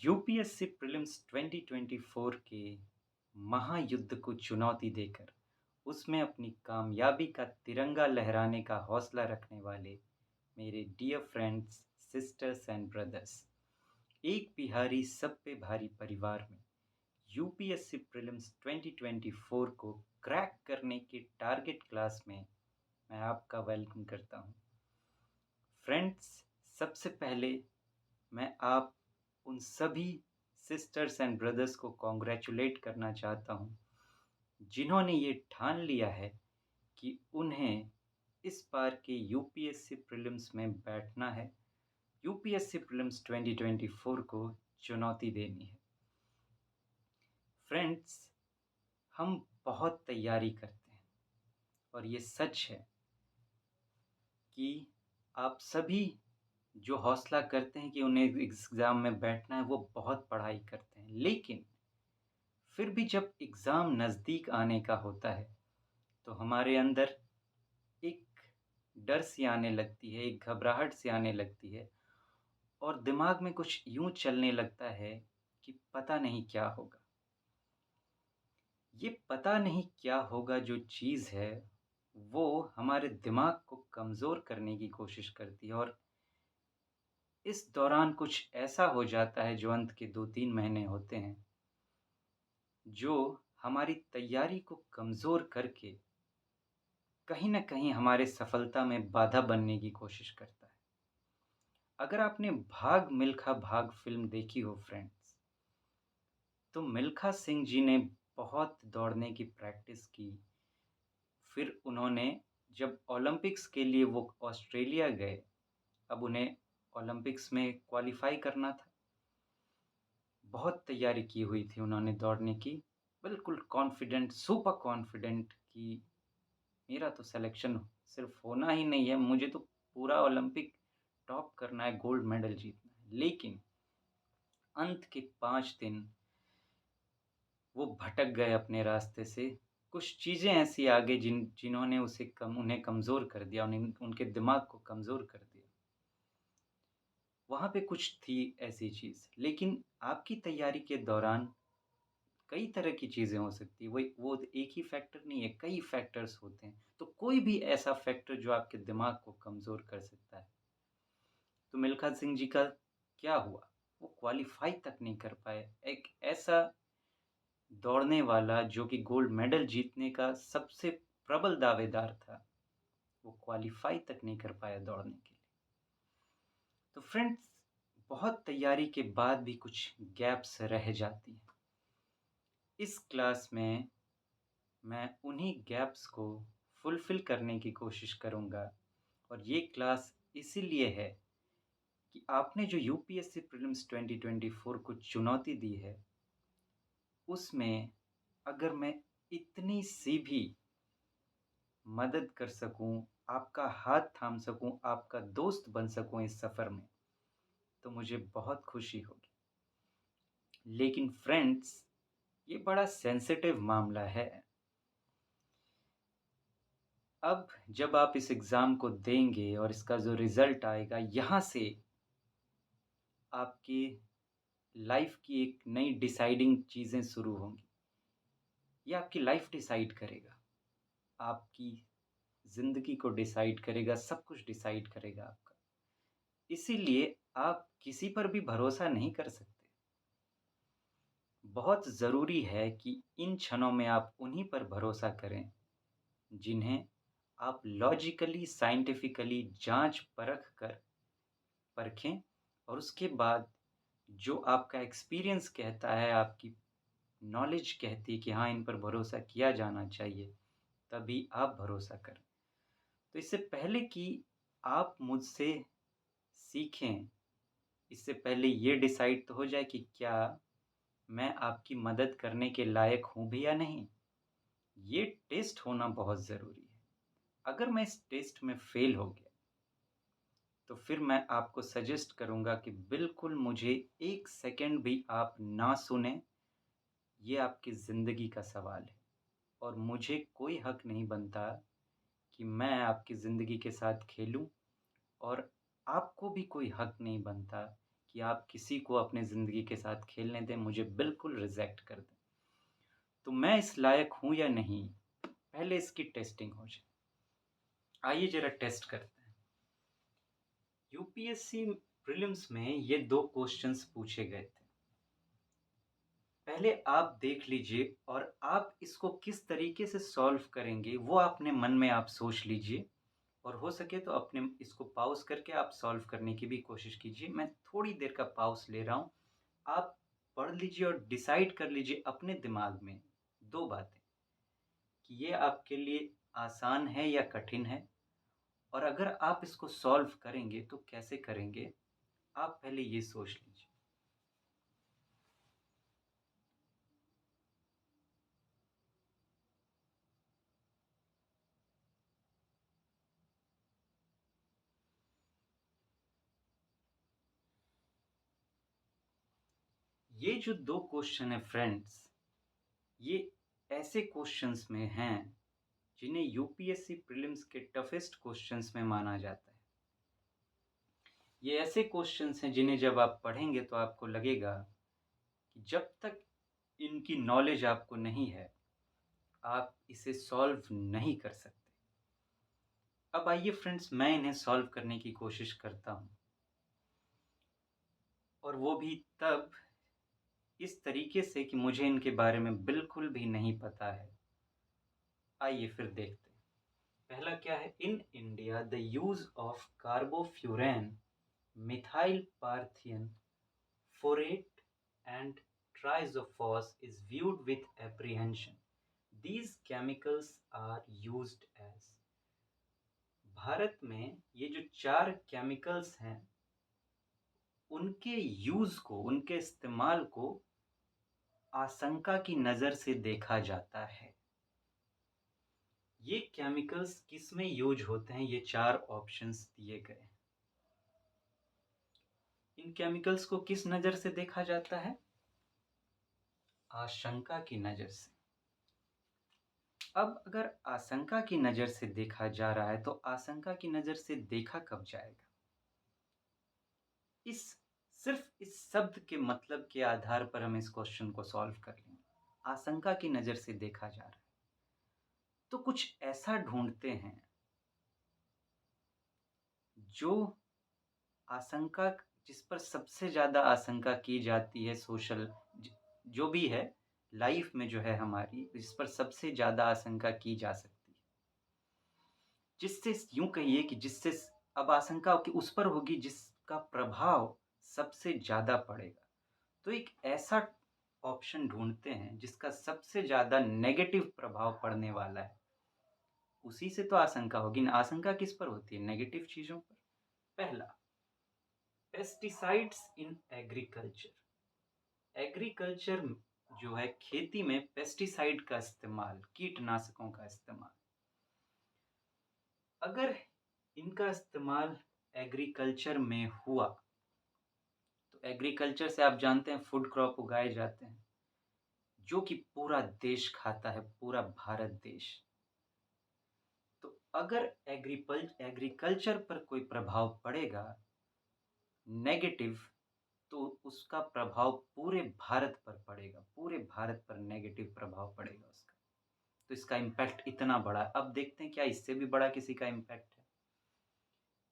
UPSC prelims 2024 के महायुद्ध को चुनौती देकर उसमें अपनी कामयाबी का तिरंगा लहराने का हौसला रखने वाले मेरे dear friends, sisters and brothers, एक बिहारी सब पे भारी परिवार में यूपीएससी प्रीलिम्स 2024 को क्रैक करने के टारगेट क्लास में मैं आपका वेलकम करता हूं। फ्रेंड्स, सबसे पहले मैं आप उन सभी सिस्टर्स एंड ब्रदर्स को कॉन्ग्रेचुलेट करना चाहता हूँ जिन्होंने ये ठान लिया है कि उन्हें इस बार के यूपीएससी प्रीलिम्स में बैठना है, यूपीएससी प्रीलिम्स 2024 को चुनौती देनी है। फ्रेंड्स, हम बहुत तैयारी करते हैं और ये सच है कि आप सभी जो हौसला करते हैं कि उन्हें एग्ज़ाम में बैठना है, वो बहुत पढ़ाई करते हैं, लेकिन फिर भी जब एग्ज़ाम नज़दीक आने का होता है तो हमारे अंदर एक डर सी आने लगती है, एक घबराहट सी आने लगती है और दिमाग में कुछ यूँ चलने लगता है कि पता नहीं क्या होगा। ये पता नहीं क्या होगा जो चीज़ है, वो हमारे दिमाग को कमज़ोर करने की कोशिश करती है और इस दौरान कुछ ऐसा हो जाता है जो अंत के 2-3 महीने होते हैं, जो हमारी तैयारी को कमज़ोर करके कहीं न कहीं हमारे सफलता में बाधा बनने की कोशिश करता है। अगर आपने भाग मिल्खा भाग फ़िल्म देखी हो फ्रेंड्स, तो मिल्खा सिंह जी ने बहुत दौड़ने की प्रैक्टिस की। फिर उन्होंने जब ओलंपिक्स के लिए वो ऑस्ट्रेलिया गए, अब उन्हें ओलंपिक्स में क्वालीफ़ाई करना था। बहुत तैयारी की हुई थी उन्होंने दौड़ने की, बिल्कुल कॉन्फिडेंट, सुपर कॉन्फिडेंट कि मेरा तो सिलेक्शन सिर्फ़ होना ही नहीं है, मुझे तो पूरा ओलंपिक टॉप करना है, गोल्ड मेडल जीतना है। लेकिन अंत के 5 दिन वो भटक गए अपने रास्ते से। कुछ चीज़ें ऐसी आ गई जिन्होंने उन्हें कमज़ोर कर दिया, उनके दिमाग को कमज़ोर कर दिया। वहाँ पे कुछ थी ऐसी चीज़, लेकिन आपकी तैयारी के दौरान कई तरह की चीज़ें हो सकती हैं। वो एक ही फैक्टर नहीं है, कई फैक्टर्स होते हैं। तो कोई भी ऐसा फैक्टर जो आपके दिमाग को कमज़ोर कर सकता है। तो मिल्खा सिंह जी का क्या हुआ? वो क्वालीफ़ाई तक नहीं कर पाए। एक ऐसा दौड़ने वाला जो कि गोल्ड मेडल जीतने का सबसे प्रबल दावेदार था, वो क्वालीफ़ाई तक नहीं कर पाया दौड़ने के लिए। तो फ्रेंड्स, बहुत तैयारी के बाद भी कुछ गैप्स रह जाती हैं। इस क्लास में मैं उन्हीं गैप्स को फुलफ़िल करने की कोशिश करूँगा और ये क्लास इसीलिए है कि आपने जो यूपीएससी प्रीलिम्स 2024 को चुनौती दी है, उसमें अगर मैं इतनी सी भी मदद कर सकूँ, आपका हाथ थाम सकूँ, आपका दोस्त बन सकूँ इस सफ़र में, तो मुझे बहुत खुशी होगी। लेकिन फ्रेंड्स, ये बड़ा सेंसिटिव मामला है। अब जब आप इस एग्ज़ाम को देंगे और इसका जो रिज़ल्ट आएगा, यहाँ से आपकी लाइफ़ की एक नई डिसाइडिंग चीज़ें शुरू होंगी। ये आपकी लाइफ़ डिसाइड करेगा, आपकी ज़िंदगी को डिसाइड करेगा, सब कुछ डिसाइड करेगा आपका। इसीलिए आप किसी पर भी भरोसा नहीं कर सकते। बहुत ज़रूरी है कि इन क्षणों में आप उन्हीं पर भरोसा करें, जिन्हें आप लॉजिकली, साइंटिफिकली जाँच-परख कर परखें और उसके बाद जो आपका एक्सपीरियंस कहता है, आपकी नॉलेज कहती है कि हाँ, इन पर भरोसा किया जाना चाहिए, तभी आप भरोसा करें। तो इससे पहले कि आप मुझसे सीखें, इससे पहले ये डिसाइड तो हो जाए कि क्या मैं आपकी मदद करने के लायक हूँ भी या नहीं? ये टेस्ट होना बहुत ज़रूरी है। अगर मैं इस टेस्ट में फ़ेल हो गया, तो फिर मैं आपको सजेस्ट करूँगा कि बिल्कुल मुझे 1 सेकंड भी आप ना सुनें, ये आपकी ज़िंदगी का सवाल है और मुझे कोई हक नहीं बनता कि मैं आपकी ज़िंदगी के साथ खेलूँ और आपको भी कोई हक नहीं बनता कि आप किसी को अपनी ज़िंदगी के साथ खेलने दें, मुझे बिल्कुल रिजेक्ट कर दें। तो मैं इस लायक हूँ या नहीं, पहले इसकी टेस्टिंग हो जाए। आइए ज़रा टेस्ट करते हैं। यूपीएससी प्रीलिम्स में ये 2 क्वेश्चंस पूछे गए थे। पहले आप देख लीजिए और आप इसको किस तरीके से सॉल्व करेंगे, वो अपने मन में आप सोच लीजिए और हो सके तो अपने इसको पॉज़ करके आप सॉल्व करने की भी कोशिश कीजिए। मैं थोड़ी देर का पॉज़ ले रहा हूँ। आप पढ़ लीजिए और डिसाइड कर लीजिए अपने दिमाग में 2 बातें कि ये आपके लिए आसान है या कठिन है, और अगर आप इसको सॉल्व करेंगे तो कैसे करेंगे, आप पहले ये सोच लीजिए। ये जो 2 क्वेश्चन है फ्रेंड्स, ये ऐसे क्वेश्चंस में हैं जिन्हें यूपीएससी प्रीलिम्स के टफेस्ट क्वेश्चंस में माना जाता है। ये ऐसे क्वेश्चंस हैं जिन्हें जब आप पढ़ेंगे तो आपको लगेगा कि जब तक इनकी नॉलेज आपको नहीं है, आप इसे सॉल्व नहीं कर सकते। अब आइए फ्रेंड्स, मैं इन्हें सॉल्व करने की कोशिश करता हूँ, और वो भी तब इस तरीके से कि मुझे इनके बारे में बिल्कुल भी नहीं पता है। आइए फिर देखते हैं। पहला क्या है? In India the use of carbofuran, methyl parathion, phorate and triazophos is viewed with apprehension. These chemicals are used as। Bharat में ये जो 4 केमिकल्स हैं, उनके यूज को, उनके इस्तेमाल को आशंका की नज़र से देखा जाता है। ये केमिकल्स किसमें यूज होते हैं, ये 4 ऑप्शंस दिए गए हैं। इन केमिकल्स को किस नज़र से देखा जाता है? आशंका की नज़र से। अब अगर आशंका की नज़र से देखा जा रहा है, तो आशंका की नज़र से देखा कब जाएगा? इस सिर्फ इस शब्द के मतलब के आधार पर हम इस क्वेश्चन को सॉल्व कर लेंगे। आशंका की नज़र से देखा जा रहा है, तो कुछ ऐसा ढूंढते हैं जो आशंका, जिस पर सबसे ज़्यादा आशंका की जाती है, जो भी है लाइफ में, जो है हमारी, जिस पर सबसे ज़्यादा आशंका की जा सकती है, जिससे यूं कहिए कि जिससे अब आशंका की उस पर होगी जिसका प्रभाव सबसे ज़्यादा पड़ेगा। तो एक ऐसा ऑप्शन ढूंढते हैं जिसका सबसे ज़्यादा नेगेटिव प्रभाव पड़ने वाला है, उसी से तो आशंका होगी ना। आशंका किस पर होती है? नेगेटिव चीज़ों पर। पहला, पेस्टिसाइड्स इन एग्रीकल्चर। एग्रीकल्चर जो है, खेती में पेस्टिसाइड का इस्तेमाल, कीटनाशकों का इस्तेमाल, अगर इनका इस्तेमाल एग्रीकल्चर में हुआ, तो एग्रीकल्चर से आप जानते हैं फूड क्रॉप उगाए जाते हैं, जो कि पूरा देश खाता है, पूरा भारत देश। तो अगर एग्रीकल्चर पर कोई प्रभाव पड़ेगा नेगेटिव, तो उसका प्रभाव पूरे भारत पर पड़ेगा, पूरे भारत पर नेगेटिव प्रभाव पड़ेगा उसका। तो इसका इम्पैक्ट इतना बड़ा है। अब देखते हैं क्या इससे भी बड़ा किसी का इम्पैक्ट है।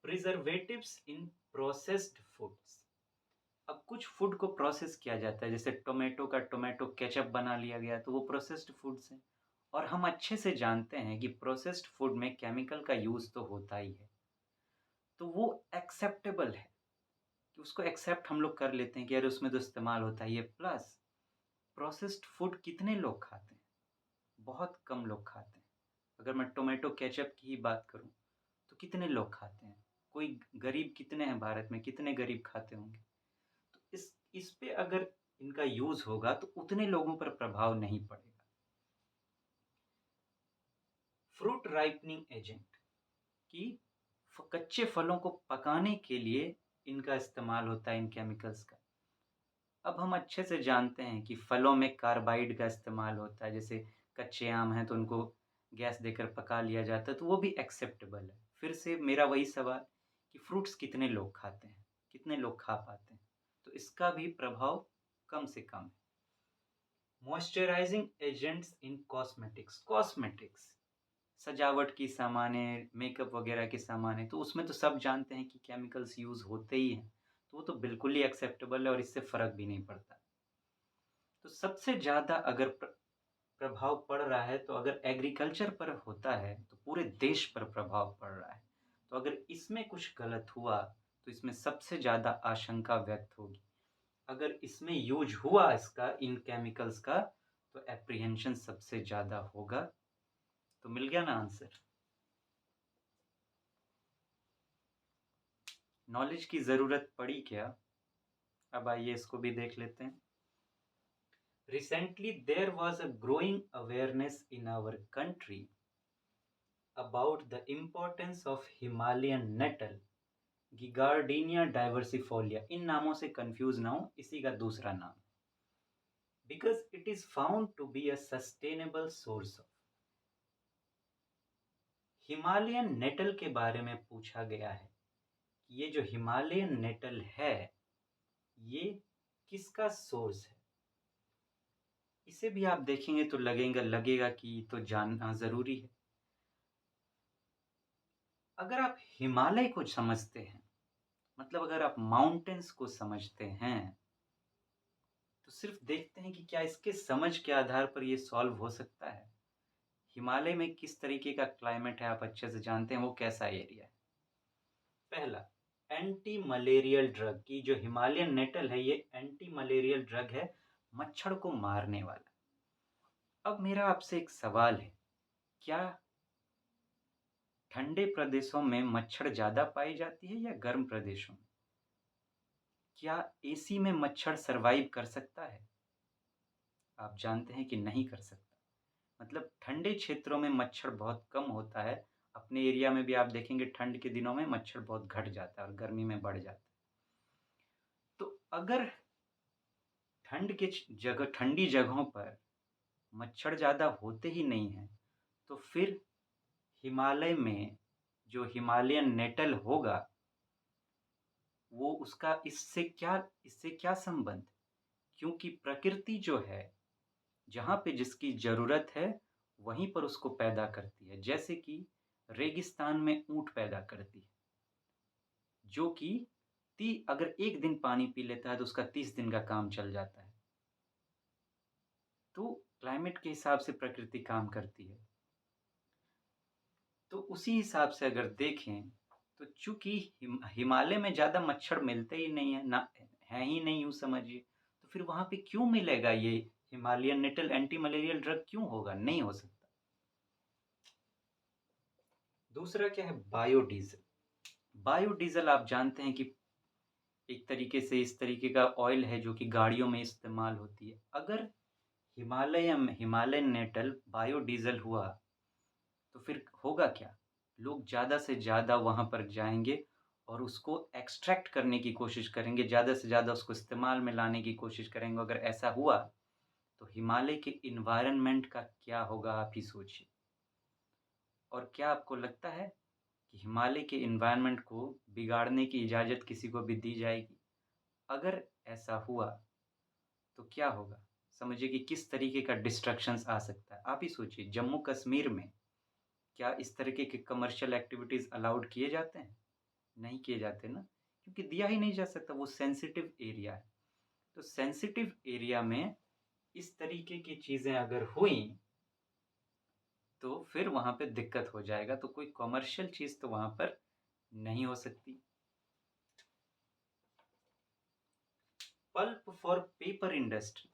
प्रिजर्वेटिव्स इन प्रोसेस्ड फूड्स। अब कुछ फूड को प्रोसेस किया जाता है, जैसे टोमेटो का टोमेटो केचप बना लिया गया, तो वो प्रोसेस्ड फूड्स हैं। और हम अच्छे से जानते हैं कि प्रोसेस्ड फूड में केमिकल का यूज़ तो होता ही है, तो वो एक्सेप्टेबल है, कि उसको एक्सेप्ट हम लोग कर लेते हैं कि अरे उसमें तो इस्तेमाल होता ही है। प्लस प्रोसेस्ड फूड कितने लोग खाते हैं? बहुत कम लोग खाते हैं। अगर मैं टोमेटो केचप की ही बात करूँ, तो कितने लोग खाते हैं? कोई गरीब कितने हैं भारत में, कितने गरीब खाते होंगे? तो इस पे अगर इनका यूज़ होगा तो उतने लोगों पर प्रभाव नहीं पड़ेगा। फ्रूट राइपनिंग एजेंट, कि कच्चे फलों को पकाने के लिए इनका इस्तेमाल होता है, इन केमिकल्स का। अब हम अच्छे से जानते हैं कि फलों में कार्बाइड का इस्तेमाल होता है, जैसे कच्चे आम हैं तो उनको गैस देकर पका लिया जाता है, तो वो भी एक्सेप्टेबल है। फिर से मेरा वही सवाल कि फ्रूट्स कितने लोग खाते हैं, कितने लोग खा पाते हैं? इसका भी प्रभाव कम से कम है। मॉइस्चराइजिंग एजेंट्स इन कॉस्मेटिक्स, कॉस्मेटिक्स सजावट की सामानें, मेकअप वगैरह के सामानें, तो उसमें तो सब जानते हैं कि केमिकल्स यूज़ होते ही हैं, तो वो तो बिल्कुल ही एक्सेप्टेबल है और इससे फ़र्क भी नहीं पड़ता। तो सबसे ज़्यादा अगर प्रभाव पड़ रहा है, तो अगर एग्रीकल्चर पर होता है, तो पूरे देश पर प्रभाव पड़ रहा है। तो अगर इसमें कुछ गलत हुआ, तो इसमें सबसे ज़्यादा आशंका व्यक्त होगी। अगर इसमें यूज़ हुआ इसका, इन केमिकल्स का, तो एप्रीहेंशन सबसे ज़्यादा होगा। तो मिल गया ना आंसर? नॉलेज की ज़रूरत पड़ी क्या? अब आइए इसको भी देख लेते हैं। Recently, there was a growing awareness in our country about the importance of Himalayan nettle, Gigardenia diversifolia. इन नामों से कंफ्यूज ना हो, इसी का दूसरा नाम, because it is found to be a sustainable source of. Himalayan nettle के बारे में पूछा गया है कि ये जो हिमालयन नेटल है, ये किसका सोर्स है। इसे भी आप देखेंगे तो लगेगा कि तो जानना जरूरी है। अगर आप हिमालय को समझते हैं, मतलब अगर आप माउंटेन्स को समझते हैं, तो सिर्फ देखते हैं कि क्या इसके समझ के आधार पर ये सॉल्व हो सकता है। हिमालय में किस तरीके का क्लाइमेट है आप अच्छे से जानते हैं, वो कैसा एरिया है। पहला, एंटी मलेरियल ड्रग की जो हिमालयन नेटल है, ये एंटी मलेरियल ड्रग है, मच्छर को मारने वाला। अब मेरा आपसे एक सवाल है, क्या ठंडे प्रदेशों में मच्छर ज्यादा पाई जाती है या गर्म प्रदेशों में? क्या एसी में मच्छर सरवाइव कर सकता है? आप जानते हैं कि नहीं कर सकता। मतलब ठंडे क्षेत्रों में मच्छर बहुत कम होता है। अपने एरिया में भी आप देखेंगे ठंड के दिनों में मच्छर बहुत घट जाता है और गर्मी में बढ़ जाता है। तो अगर ठंडी जगहों पर मच्छर ज़्यादा होते ही नहीं हैं, तो फिर हिमालय में जो हिमालयन नेटल होगा, वो उसका इससे क्या संबंध? क्योंकि प्रकृति जो है, जहाँ पे जिसकी ज़रूरत है, वहीं पर उसको पैदा करती है। जैसे कि रेगिस्तान में ऊँट पैदा करती है, जो कि अगर एक दिन पानी पी लेता है, तो उसका 30 दिन का काम चल जाता है। तो क्लाइमेट के हिसाब से प्रकृति काम करती है। तो उसी हिसाब से अगर देखें, तो चूँकि हिमालय में ज़्यादा मच्छर मिलते ही नहीं है, ना है ही नहीं यूँ समझिए, तो फिर वहाँ पे क्यों मिलेगा ये Himalayan nettle anti malarial drug क्यों होगा? नहीं हो सकता। दूसरा क्या है? बायोडीज़ल। बायोडीज़ल आप जानते हैं कि एक तरीके से इस तरीके का ऑयल है जो कि गाड़ियों में इस्तेमाल होती है। अगर हिमालयन नेटल बायोडीज़ल हुआ, तो फिर होगा क्या? लोग ज़्यादा से ज़्यादा वहाँ पर जाएँगे और उसको एक्सट्रैक्ट करने की कोशिश करेंगे, ज़्यादा से ज़्यादा उसको इस्तेमाल में लाने की कोशिश करेंगे। अगर ऐसा हुआ, तो हिमालय के एनवायरनमेंट का क्या होगा, आप ही सोचिए। और क्या आपको लगता है कि हिमालय के एनवायरनमेंट को बिगाड़ने की इजाज़त किसी को भी दी जाएगी? अगर ऐसा हुआ, तो क्या होगा? समझिए कि किस तरीके का डिस्ट्रक्शंस आ सकता है। आप ही सोचिए, जम्मू कश्मीर में क्या इस तरीके के कमर्शियल एक्टिविटीज़ अलाउड किए जाते हैं? नहीं किए जाते ना, क्योंकि दिया ही नहीं जा सकता, वो सेंसिटिव एरिया है। तो सेंसिटिव एरिया में इस तरीके की चीज़ें अगर हुईं, तो फिर वहाँ पे दिक्कत हो जाएगा, तो कोई कमर्शियल चीज़ तो वहाँ पर नहीं हो सकती। Pulp for paper industry,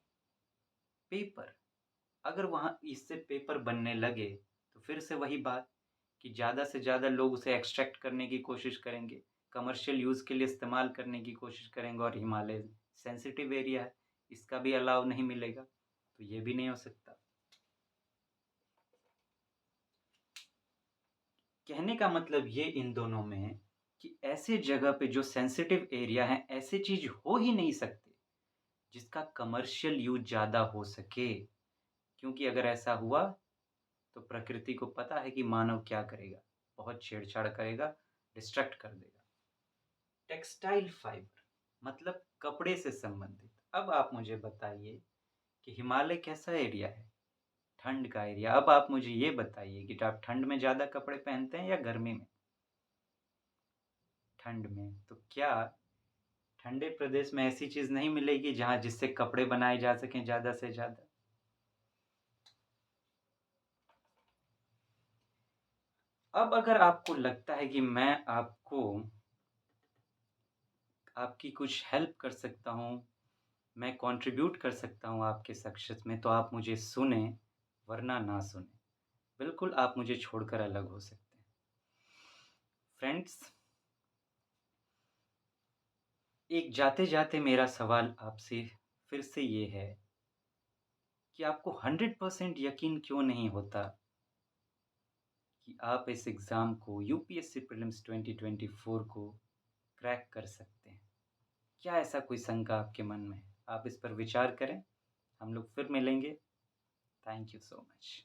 paper, अगर वहाँ इससे पेपर बनने लगे, तो फिर से वही बात कि ज़्यादा से ज़्यादा लोग उसे एक्सट्रैक्ट करने की कोशिश करेंगे, कमर्शियल यूज़ के लिए इस्तेमाल करने की कोशिश करेंगे, और हिमालय सेंसिटिव एरिया है, इसका भी अलाउ नहीं मिलेगा, तो ये भी नहीं हो सकता। कहने का मतलब ये इन दोनों में कि ऐसे जगह पे जो सेंसिटिव एरिया है, ऐसी चीज़ हो ही नहीं सकती जिसका कमर्शियल यूज़ ज़्यादा हो सके, क्योंकि अगर ऐसा हुआ, तो प्रकृति को पता है कि मानव क्या करेगा, बहुत छेड़छाड़ करेगा, डिस्ट्रैक्ट कर देगा। टेक्सटाइल फाइबर, मतलब कपड़े से संबंधित। अब आप मुझे बताइए कि हिमालय कैसा एरिया है? ठंड का एरिया। अब आप मुझे ये बताइए कि आप ठंड में ज़्यादा कपड़े पहनते हैं या गर्मी में? ठंड में। तो क्या ठंडे प्रदेश में ऐसी चीज़ नहीं मिलेगी जहाँ जिससे कपड़े बनाए जा सकें ज़्यादा से ज़्यादा? अब अगर आपको लगता है कि मैं आपको आपकी कुछ हेल्प कर सकता हूँ, मैं कंट्रीब्यूट कर सकता हूँ आपके सक्सेस में, तो आप मुझे सुनें, वरना ना सुनें। बिल्कुल आप मुझे छोड़कर अलग हो सकते हैं। फ्रेंड्स, एक जाते-जाते मेरा सवाल आपसे फिर से ये है कि आपको 100% यकीन क्यों नहीं होता कि आप इस एग्ज़ाम को यूपीएससी प्रीलिम्स 2024 को क्रैक कर सकते हैं? क्या ऐसा कोई शंका आपके मन में है? आप इस पर विचार करें। हम लोग फिर मिलेंगे। Thank you so much.